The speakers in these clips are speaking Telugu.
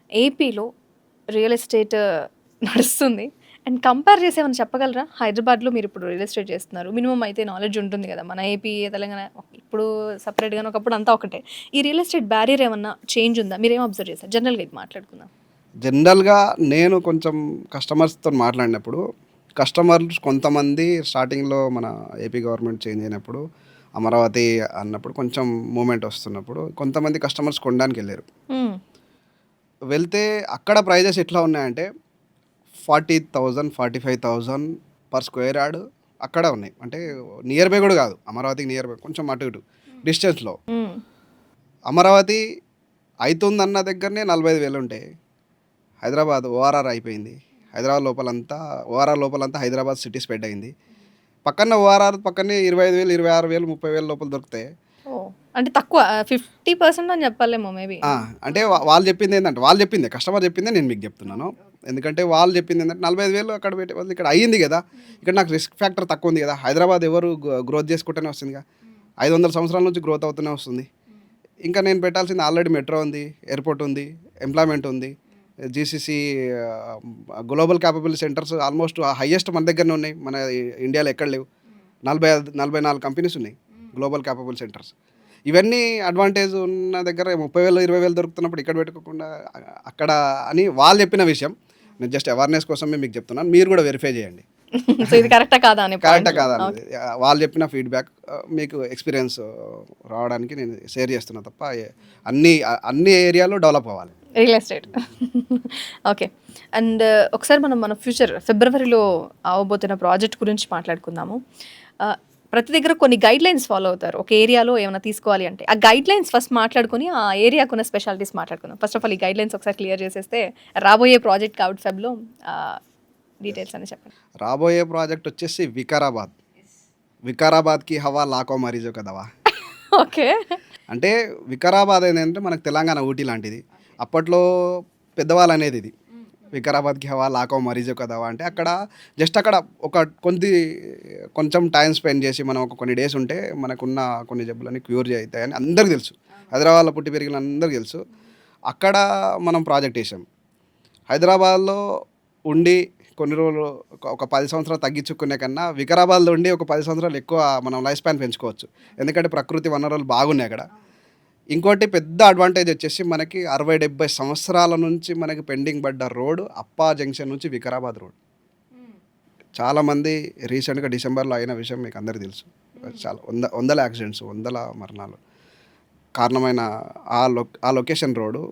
ఏపీలో రియల్ ఎస్టేట్ నడుస్తుంది. అండ్ కంపేర్ చేసి ఏమైనా చెప్పగలరా? హైదరాబాద్‌లో మీరిప్పుడు రియల్ ఎస్టేట్ చేస్తున్నారు. మినిమమ్ అయితే నాలెడ్జ్ ఉంటుంది గదా! మన ఏపీ, తెలంగాణ ఇప్పుడు సెపరేట్‌గాను ఒకప్పుడు అంతా ఒకటే. ఈ రియల్ ఎస్టేట్ బ్యారియర్ ఏమన్నా చేంజ్ ఉందా? మీరేం అబ్జర్వ్ చేశారు? జనరల్‌గా ఇది మాట్లాడుకుందాం. జనరల్‌గా నేను కొంచెం కస్టమర్స్‌తోని మాట్లాడినప్పుడు, కస్టమర్స్ కొంతమంది స్టార్టింగ్‌లో మన ఏపీ గవర్నమెంట్ చేంజ్ అయినప్పుడు, అమరావతి అన్నప్పుడు కొంచెం మూవ్‌మెంట్ వస్తున్నప్పుడు, కొంతమంది కస్టమర్స్ కొనడానికెళ్లారు. హ్మ్. వెళ్తే అక్కడ ప్రైజెస్ ఎట్లా ఉన్నాయంటే 40,000, 45,000 పర్ స్క్వేర్ యార్డ్ అక్కడ ఉన్నాయి. అంటే నియర్ బై కూడా కాదు. అమరావతికి నియర్ బై కొంచెం అటు ఇటు డిస్టెన్స్‌లో. హ్మ్. అమరావతి అయితుందన్న దగ్గరనే 45,000 ఉంటాయి. హైదరాబాద్ ఓఆర్ఆర్ అయిపోయింది. ఓఆర్ఆర్ లోపలంతా హైదరాబాద్ సిటీ స్ప్రెడ్ అయింది. పక్కన ఓఆర్ఆర్ పక్కనే 25,000, 26,000, 30,000 లోపల దొరుకుతాయి. ఓహ్! అంటే తక్కువ 50% అని చెప్పాలేమో మేబీ. ఆ! అంటే వాళ్ళు చెప్పిందేందంటే వాళ్ళు చెప్పిందే కస్టమర్ చెప్పిందే నేను మీకు చెప్తున్నాను. ఎందుకంటే వాళ్ళు చెప్పిందేందంటే 45,000 అక్కడ పెట్టే బదులు ఇక్కడ అయ్యింది గదా! ఇక్కడ నాకు రిస్క్ ఫ్యాక్టర్ తక్కువుంది గదా! హైదరాబాద్ ఎవరు గ్రోత్ చేసుకుంటూనే వస్తుందిగా. 500 సంవత్సరాల నుంచి గ్రోత్ అవుతూనే వస్తుంది. ఇంకా నేను పెట్టాల్సింది ఆల్రెడీ మెట్రో ఉంది, ఎయిర్‌పోర్ట్ ఉంది, ఎంప్లాయ్‌మెంట్ ఉంది. GCC global capable centres almost highest మన దగ్గరనే ఉన్నాయి. మన ఇండియాలో ఎక్కడ లేవు. 44 కంపెనీస్ ఉన్నాయి గ్లోబల్ క్యాపబుల్ సెంటర్స్. ఇవన్నీ అడ్వాంటేజ్ ఉన్న దగ్గర 30,000, 20,000 దొరుకుతున్నప్పుడు ఇక్కడ పెట్టుకోకుండా అక్కడ అని వాళ్ళు చెప్పిన విషయం. నేను జస్ట్ అవేర్‌నెస్ కోసమే మీకు చెప్తున్నాను. మీరు కూడా వెరిఫై చేయండి. సో, ఇది కరెక్టా కాదా అనే కరెక్టా పాయింట్‌లో. కాదా ఓకే. అనేది. వాళ్ళు చెప్పిన ఫీడ్‌బ్యాక్ మీకు ఎక్స్‌పీరియన్స్ రావడానికి నేను షేర్ చేస్తున్నా తప్ప అన్ని ఏరియాలో డెవలప్ అవ్వాలి. Real estate. ఓకే. అండ్ ఒకసారి మనం మన ఫ్యూచర్ ఫిబ్రవరిలో అవ్వబోతున్న ప్రాజెక్ట్ గురించి మాట్లాడుకుందాము. ప్రతి దగ్గర కొన్ని గైడ్‌లైన్స్ ఫాలో అవుతారు. ఒక ఏరియాలో ఏమైనా తీసుకోవాలి అంటే. ఆ గైడ్‌లైన్స్ ఫస్ట్ మాట్లాడుకొని, ఆ ఏరియాకున్న స్పెషాలిటీస్ మాట్లాడుకుందాం. ఫస్ట్ ఆఫ్ ఆల్ ఈ గైడ్‌లైన్స్ ఒకసారి క్లియర్ చేసేస్తే రాబోయే ప్రాజెక్ట్ అవుట్ ఫెబ్‌లో డీటెయిల్స్ అన్ని చెప్పండి. రాబోయే ప్రాజెక్ట్ వచ్చేసి వికారాబాద్. వికారాబాద్‌కి హవా లాఖో మరీజో కా దవా. ఓకే. అంటే వికారాబాద్ ఏందంటే మనకు తెలంగాణ ఊటీ లాంటిది. అప్పట్లో పెద్దవాళ్ళు అనేది ఇది. వికారాబాద్‌కి హవా లాఖో మరీజో కా దవా అంటే అక్కడ జస్ట్ అక్కడ ఒక కొంచెం టైం స్పెండ్ చేసి మనం ఒక కొన్ని డేస్ ఉంటే మనకున్న కొన్ని జబ్బులన్నీ క్యూర్ అయితాయని అందరికి తెలుసు. హైదరాబాద్‌లో పుట్టి పెరిగిన అందరికి తెలుసు. అక్కడ మనం ప్రాజెక్ట్ ఏసాం. హైదరాబాద్‌లో ఉండి కొన్ని రోజులు ఒక 10 సంవత్సరాలు తగ్గించుకునే కన్నా వికారాబాద్‌లో ఉండి ఒక 10 సంవత్సరాలు ఎక్కువ మనం లైఫ్ స్పాన్ పెంచుకోవచ్చు. ఎందుకంటే ప్రకృతి వనరులు బాగున్నాయి అక్కడ. ఇంకోటి పెద్ద అడ్వాంటేజ్ వచ్చేసి మనకి 60, 70 సంవత్సరాల నుంచి మనకి పెండింగ్ పడ్డ రోడ్ అప్పా జంక్షన్ నుంచి వికారాబాద్ రోడ్. చాలామంది రీసెంట్‌గా డిసెంబర్‌లో అయిన విషయం మీకు అందరికీ తెలుసు. చాలా వందల యాక్సిడెంట్స్, వందల మరణాలు కారణమైన ఆ లొకేషన్ రోడ్డు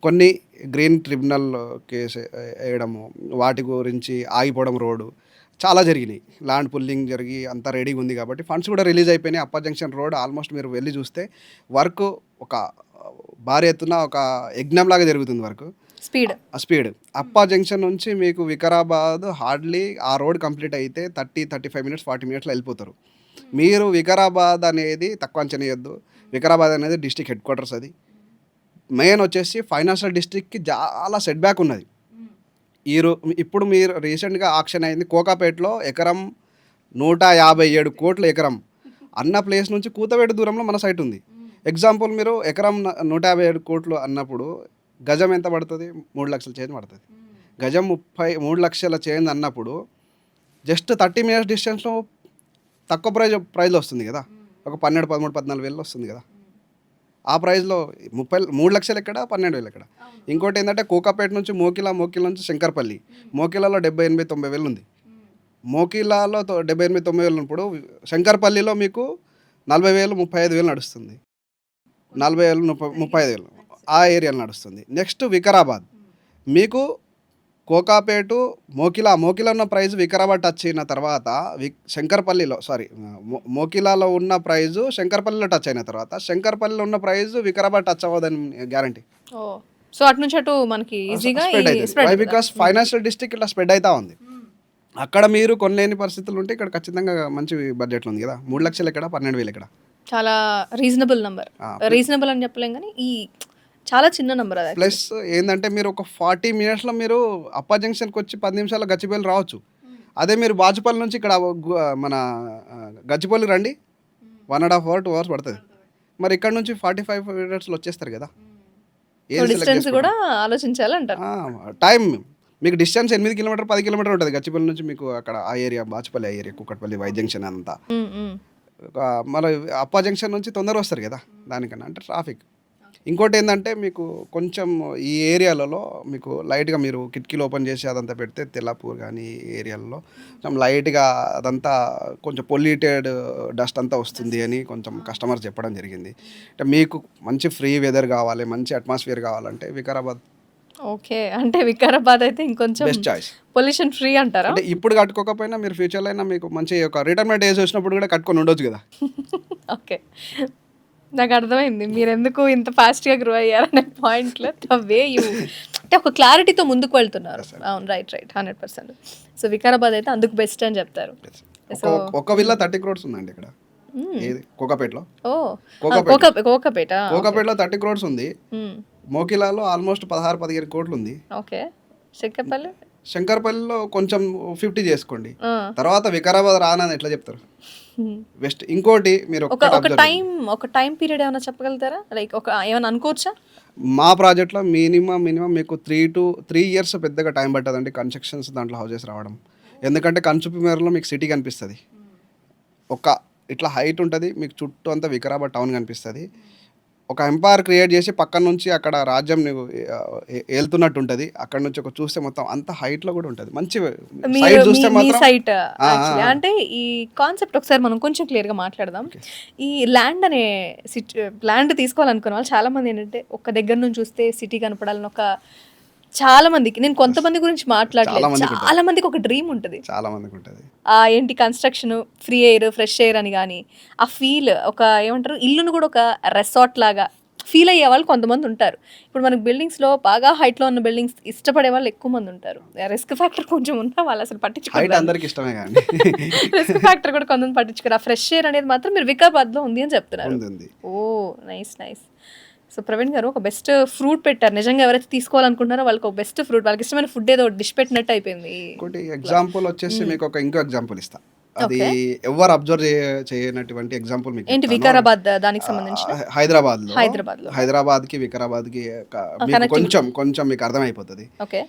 కొన్ని గ్రీన్ ట్రిబ్యునల్ కేసు వేయడము, వాటి గురించి ఆగిపోవడం రోడ్డు చాలా జరిగినాయి. ల్యాండ్ పుల్లింగ్ జరిగి అంతా రెడీగా ఉంది కాబట్టి ఫండ్స్ కూడా రిలీజ్ అయిపోయినాయి. అప్పర్ జంక్షన్ రోడ్ ఆల్మోస్ట్ మీరు వెళ్ళి చూస్తే వర్క్ ఒక భారీ ఎత్తున ఒక యజ్ఞంలాగా జరుగుతుంది వర్క్. స్పీడ్. స్పీడ్ అప్పా జంక్షన్ నుంచి మీకు వికారాబాద్ హార్డ్లీ ఆ రోడ్ కంప్లీట్ అయితే 35 మినిట్స్ 40 మినిట్స్లో వెళ్ళిపోతారు. మీరు వికారాబాద్ అనేది తక్కువ అంచనా వేయొద్దు. వికారాబాద్ అనేది డిస్ట్రిక్ట్ హెడ్ క్వార్టర్స్ అది. మెయిన్ వచ్చేసి ఫైనాన్షియల్ డిస్ట్రిక్ట్‌కి చాలా సెట్ బ్యాక్ ఉన్నది. ఇప్పుడు మీరు రీసెంట్‌గా ఆక్షన్ అయింది కోకాపేటలో ఎకరం 157 కోట్ల ఎకరం. అన్న ప్లేస్ నుంచి కూతవేటు దూరంలో మన సైట్ ఉంది. ఎగ్జాంపుల్ మీరు ఎకరం 157 కోట్లు అన్నప్పుడు గజం ఎంత పడుతుంది? 3,00,000 చేంజ్ పడుతుంది. గజం 3,00,000 చేంజ్ అన్నప్పుడు జస్ట్ 30 మినిట్స్ డిస్టెన్స్‌లో తక్కువ ప్రైజ్‌లో వస్తుంది కదా! ఒక 12, 13, 14 వేలలో వస్తుంది కదా! ఆ ప్రైస్‌లో 3,00,000 ఎక్కడ? 12,000 ఎక్కడ? ఇంకోటి ఏంటంటే కోకాపేట నుంచి మోకిలా నుంచి శంకర్పల్లి. మోకిలాలో 70, 80, 90 వేలు ఉంది. మోకిలాలో 70, 80, 90 వేలు ఉన్నప్పుడు శంకర్పల్లిలో మీకు 40,000, 35,000 నడుస్తుంది. 40,000, 35,000 ఆ ఏరియాలో నడుస్తుంది. నెక్స్ట్ వికారాబాద్. మీకు కోకాపేటు, మోకిలా ఉన్న ప్రైస్ వికారాబాద్ టచ్ అయిన తర్వాత మోకిలాలో ఉన్న ప్రైజు శంకర్పల్లిలో టచ్ అయిన తర్వాత శంకర్పల్లిలో ఉన్న ప్రైజు వికారాబాద్ టచ్ అవ్వదని గ్యారంటీ. ఓహ్! సో, అటు నుంచి అటు మనకి ఈజీగా స్ప్రెడ్ అవుతుంది. స్ప్రెడ్ వై అవుతదా? బికాస్ ఫైనాన్షియల్ డిస్ట్రిక్ట్ ఇట్లా స్ప్రెడ్ అవుతా ఉంది. అక్కడ మీరు కొనలేని పరిస్థితులు ఉంటే ఇక్కడ ఖచ్చితంగా మంచి బడ్జెట్లో ఉంది కదా! 3,00,000 ఎక్కడ? 12,000 ఎక్కడ? చాలా రీజనబుల్ నంబర్. ఆ! రీజనబుల్ అని చెప్పలేం గానీ, చాలా చిన్న నంబర్ అది యాక్చువల్లీ. ప్లస్ ఏందంటే మీరు ఒక 40 మినిట్స్‌లో మీరు అప్పర్ జంక్షన్‌కి వచ్చి 10 నిమిషాల్లో గచ్చిబౌలి రావచ్చు. అదే మీరు బాచుపల్లి నుంచి ఇక్కడ మన గచ్చిబౌలికి రండి. 1 ½ అవర్, 2 అవర్స్ పడతది. మరి ఇక్కడ నుంచి 45 మినిట్స్‌లో వచ్చేస్తారు కదా! ఏది సెలెక్ట్ డిస్టెన్స్ కూడా ఆలోచించాలంటారు. టైం మీకు డిస్టెన్స్ 8 కిలోమీటర్ 10 కిలోమీటర్ ఉంటుంది గచ్చిపల్లి నుంచి మీకు అక్కడ ఆ ఏరియా బాచుపల్లి ఆ ఏరియా కుక్కట్పల్లి వై జంక్షన్ అంతా ఉమ్, ఉమ్. మన అప్పా జంక్షన్ నుంచి తొందరగా వస్తారు కదా దానికన్నా అంటే ట్రాఫిక్. ఇంకోటి ఏంటంటే మీకు కొంచెం ఈ ఏరియాలలో మీకు లైట్గా మీరు కిటికీలు ఓపెన్ చేసి అదంతా పెడితే తెల్లాపూర్ కానీ ఈ ఏరియాలలో కొంచెం లైట్గా అదంతా కొంచెం పొల్యూటెడ్ డస్ట్ అంతా వస్తుంది అని కొంచెం కస్టమర్స్ చెప్పడం జరిగింది. అంటే మీకు మంచి ఫ్రీ వెదర్ కావాలి, మంచి అట్మాస్ఫియర్ కావాలంటే వికారాబాద్ ఓకే, అంటే వికారాబాద్ అయితే ఇంకొంచెం బెస్ట్ చాయిస్. పొల్యూషన్ ఫ్రీ అంటారా? అంటే ఇప్పుడు కట్టుకోకపోయినా మీరు ఫ్యూచర్లో అయినా మీకు మంచి ఒక రిటైర్మెంట్ ఏజ్ వచ్చినప్పుడు కూడా కట్టుకొని ఉండొచ్చు కదా. ఓకే, నాకు అర్థమైంది మీరు ఎందుకు ఇంత ఫాస్ట్గా గ్రో అయ్యారనే పాయింట్లో వే యూ అంటే ఒక క్లారిటీతో ముందుకు వెళ్తున్నారు. అవును, రైట్ 100%. సో వికారాబాద్ అయితే అందుకు బెస్ట్ అని చెప్తారు. సో ఒక విల్లా 30 crores ఉందండి ఇక్కడ ఏది కోకాపేటలో. ఓ కోకాపేట కోకాపేటలో 30 crores ఉంది. మోకిలాలో ఆల్మోస్ట్ 16-15 కోట్లు ఉంది. ఓకే, శంకర్పల్లి శంకర్పల్లిలో కొంచెం 50 చేసుకోండి. తర్వాత వికారాబాద్ రానని ఎట్లా చెప్తారు? వెస్ట్ ఇంకోటి మీరు ఒక టైం పీరియడ్ ఏమైనా చెప్పగలుగుతారా? లైక్ ఒక ఏమైనా అనుకోవచ్చా? మా ప్రాజెక్ట్లో మినిమం మీకు 3 years పెద్దగా టైం పట్టదండి కన్స్ట్రక్షన్స్ దాంట్లో హౌసెస్ రావడం. ఎందుకంటే కన్సూపర్లో మీకు సిటీ కనిపిస్తుంది, ఒక ఇట్లా హైట్ ఉంటుంది, మీకు చుట్టూ అంతా వికారాబాద్ టౌన్ కనిపిస్తుంది. ఒక ఎంపైర్ క్రియేట్ చేసి పక్కన నుంచి అక్కడ రాజ్యం వెళ్తున్నట్టు ఉంటుంది. అక్కడ నుంచి ఒక చూస్తే మొత్తం అంత హైట్లో కూడా ఉంటుంది. మంచి సైట్ చూస్తే మాత్రం సైట్ అంటే ఈ కాన్సెప్ట్ ఒకసారి మనం కొంచెం క్లియర్గా మాట్లాడదాం. ఈ ల్యాండ్ తీసుకోవాలనుకున్న వాళ్ళు చాలా మంది ఏంటంటే ఒక దగ్గర నుంచి చూస్తే సిటీ కనపడాలని ఒక చాలా మందికి, నేను కొంతమంది గురించి మాట్లాడలేదు, చాలా మందికి ఒక డ్రీమ్ ఉంటుంది. చాలా మందికి ఉంటుంది ఏంటి construction, free air, fresh air అని. కానీ ఆ ఫీల్ ఒక ఏమంటారు ఇల్లును కూడా ఒక రెసార్ట్ లాగా ఫీల్ అయ్యే వాళ్ళు కొంతమంది ఉంటారు. ఇప్పుడు మనకి బిల్డింగ్స్లో బాగా హైట్లో ఉన్న బిల్డింగ్స్ ఇష్టపడే వాళ్ళు ఎక్కువ మంది ఉంటారు. రిస్క్ ఫ్యాక్టర్ కొంచెం ఉన్నా వాళ్ళు అసలు పట్టించుకోరు. అందరికి ఇష్టమే కానీ రిస్క్ ఫ్యాక్టర్ కూడా కొంతమంది పట్టించుకోరు. ఆ ఫ్రెష్ ఎయిర్ అనేది మాత్రం మీరు వికారాబాద్లో ఉంది అని చెప్తున్నారు. ఓ నైస్. సో ప్రవీణ్ గారు ఒక బెస్ట్ ఫ్రూట్ పెట్టారు. నిజంగా ఎవరైతే తీసుకోవాలనుకుంటున్నారో వాళ్ళకి ఒక బెస్ట్ ఫ్రూట్, వాళ్ళకి ఇష్టమైన ఫుడ్ ఏదో డిష్ పెట్టినట్టు అయిపోయింది. ఇంకోటి ఎగ్జాంపుల్ వచ్చేసి మీకు ఇంకో ఎగ్జాంపుల్ ఇస్తా. అది ఎవరు అబ్జర్వ్ చేయనటువంటి ఎగ్జాంపుల్ మీకు. ఏంటి వికారాబాద్ దానికి సంబంధించి? హైదరాబాద్కి వికారాబాద్కి కొంచెం మీకు అర్థమైపోతుంది. ఓకే,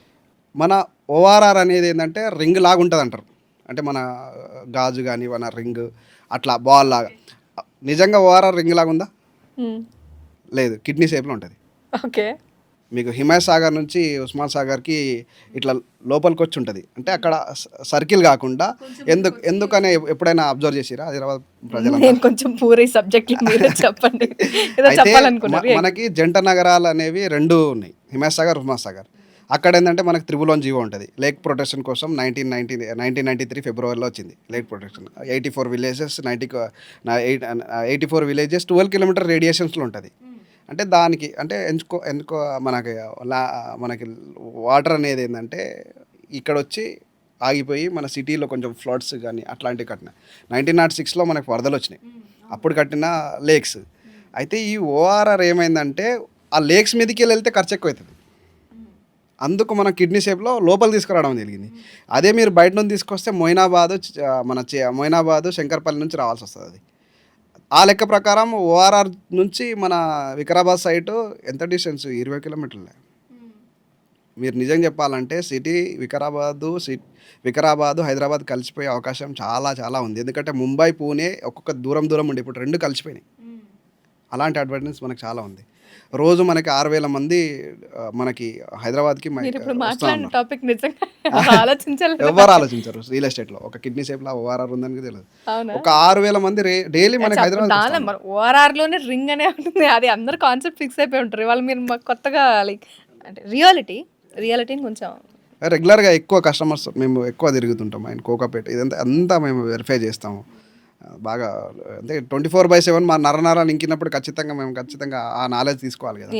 మన ఓఆర్ఆర్ అనేది ఏంటంటే రింగ్ లాగా ఉంటుంది అంటారు. అంటే మన గాజు కానీ మన రింగ్ అట్లా బాల్ లాగా. నిజంగా ఓఆర్ఆర్ రింగ్ లాగా ఉందా? లేదు, కిడ్నీ షేప్లో ఉంటుంది. ఓకే, మీకు హిమాయత్ సాగర్ నుంచి ఉస్మాన్ సాగర్కి ఇట్లా లోపలికి వచ్చి ఉంటుంది. అంటే అక్కడ సర్కిల్ కాకుండా ఎందుకనే ఎప్పుడైనా అబ్జర్వ్ చేసిరా హైదరాబాద్ ప్రజలు? కొంచెం పూరే సబ్జెక్ట్ చెప్పండి. మనకి జంట నగరాలు అనేవి 2 ఉన్నాయి, హిమాయత్ సాగర్, ఉస్మాన్ సాగర్. అక్కడ ఏంటంటే మనకి 3 జీవో ఉంటుంది. లేక్ ప్రొటెక్షన్ కోసం 1993 ఫిబ్రవరిలో వచ్చింది lake protection. 84 villages 84 villages 12 kilometer రేడియేషన్స్లో ఉంటుంది. అంటే దానికి అంటే ఎందుకో మనకి వాటర్ అనేది ఏంటంటే ఇక్కడ వచ్చి ఆగిపోయి మన సిటీలో కొంచెం ఫ్లడ్స్ కానీ అట్లాంటివి కట్టిన 1906లో మనకు వరదలు వచ్చినాయి, అప్పుడు కట్టిన లేక్స్. అయితే ఈ ఓఆర్ఆర్ ఏమైందంటే ఆ లేక్స్ మీదకి వెళ్తే ఖర్చు ఎక్కువ అవుతుంది. అందుకు మన కిడ్నీ షేప్లో లోపల తీసుకురావడం జరిగింది. అదే మీరు బయట నుంచి తీసుకొస్తే మొయినాబాదు శంకర్పల్లి నుంచి రావాల్సి వస్తుంది. అది ఆ లెక్క ప్రకారం ఓఆర్ఆర్ నుంచి మన వికారాబాద్ సైటు ఎంత డిస్టెన్స్? 20 kilometers. మీరు నిజం చెప్పాలంటే సిటీ వికారాబాదు హైదరాబాద్ కలిసిపోయే అవకాశం చాలా ఉంది. ఎందుకంటే ముంబై, పూణే ఒక్కొక్క దూరం ఉండి ఇప్పుడు 2 కలిసిపోయినాయి. అలాంటి అడ్వాంటేజ్ మనకు చాలా ఉంది. రోజు మనకి 6,000 మంది మనకి హైదరాబాద్కి ఎవరు ఆలోచించారు రియల్ ఎస్టేట్లో ఒక కిడ్నీ షేప్లో ఓఆర్ఆర్ ఉందని తెలియదు. ఒక 6,000 మంది డైలీ మనకి హైదరాబాద్ ఓఆర్ఆర్ లోనే రింగ్ అనే ఉంటుంది. అది అందరు కాన్సెప్ట్ ఫిక్స్ అయిపోయి ఉంటారు. వాళ్ళు మీరు మాకు కొత్తగా లైక్ అంటే రియాలిటీని కొంచెం రెగ్యులర్గా ఎక్కువ కస్టమర్స్ మేము ఎక్కువ తిరుగుతుంటాం. ఆయన కోకాపేట ఇదంతా మేము వెరిఫై చేస్తాము బాగా. అంటే 24/7 మా నరనరాలు ఇంకినప్పుడు ఖచ్చితంగా ఆ నాలెడ్జ్ తీసుకోవాలి కదా.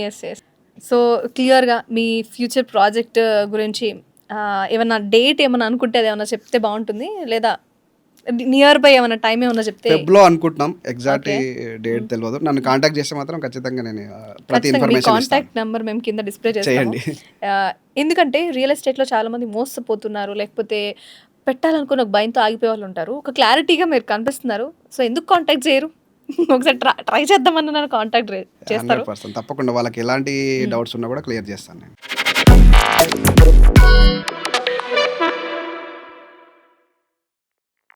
సో క్లియర్గా మీ ఫ్యూచర్ ప్రాజెక్ట్ గురించి ఏమన్నా డేట్ ఏమన్నా అనుకుంటే అది ఏమన్నా చెప్తే బాగుంటుంది, లేదా నియర్ బై ఏమన్నా టైం ఏమన్నా చెప్తే. ఫెబ్లో అనుకుంటున్నాం, ఎగ్జాక్ట్ డేట్ తెలియదు. నన్ను కాంటాక్ట్ చేస్తే మాత్రం ఖచ్చితంగా నేను ప్రతి ఇన్ఫర్మేషన్ కాంటాక్ట్ నెంబర్ మేము కింద డిస్ప్లే చేయండి. ఎందుకంటే రియల్ ఎస్టేట్లో చాలా మంది మోసపోతున్నారు, లేకపోతే పెట్టాలనుకున్న ఒక భయంతో ఆగిపోయే వాళ్ళు ఉంటారు. ఒక క్లారిటీగా మీరు కనిపిస్తున్నారు. సో ఎందుకు కాంటాక్ట్ చేయరు? ఒకసారి ట్రై చేద్దామని నన్ను కాంటాక్ట్ చేస్తారు. 100% తప్పకుండా వాళ్ళకి ఎలాంటి డౌట్స్ ఉన్నా కూడా క్లియర్ చేస్తాను నేను.